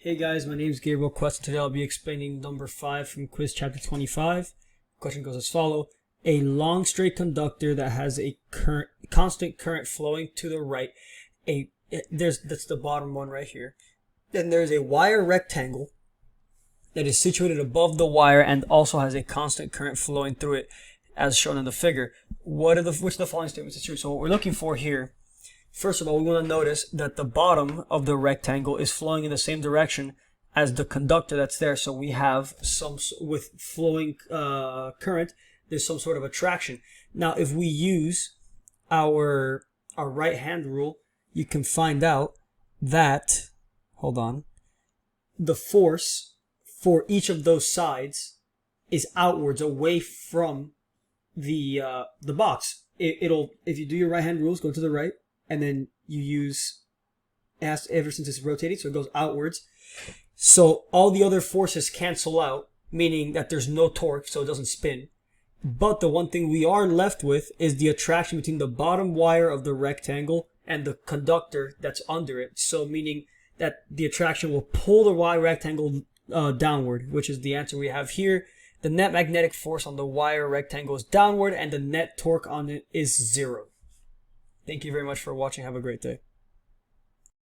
Hey guys, my name is Gabriel Quest. Today I'll be explaining number 5 from quiz chapter 25. Question goes as follows. A long straight conductor that has a constant current flowing to the right. That's the bottom one right here. Then there's a wire rectangle that is situated above the wire and also has a constant current flowing through it as shown in the figure. Which of the following statements is true? So what we're looking for here, first of all, we want to notice that the bottom of the rectangle is flowing in the same direction as the conductor that's there. So we have with flowing current, there's some sort of attraction. Now, if we use our right hand rule, you can find out that, the force for each of those sides is outwards, away from the box. If you do your right hand rules, go to the right, and then you use ever since it's rotating, so it goes outwards. So all the other forces cancel out, meaning that there's no torque, so it doesn't spin. But the one thing we are left with is the attraction between the bottom wire of the rectangle and the conductor that's under it. So meaning that the attraction will pull the wire rectangle downward, which is the answer we have here. The net magnetic force on the wire rectangle is downward, and the net torque on it is 0. Thank you very much for watching. Have a great day.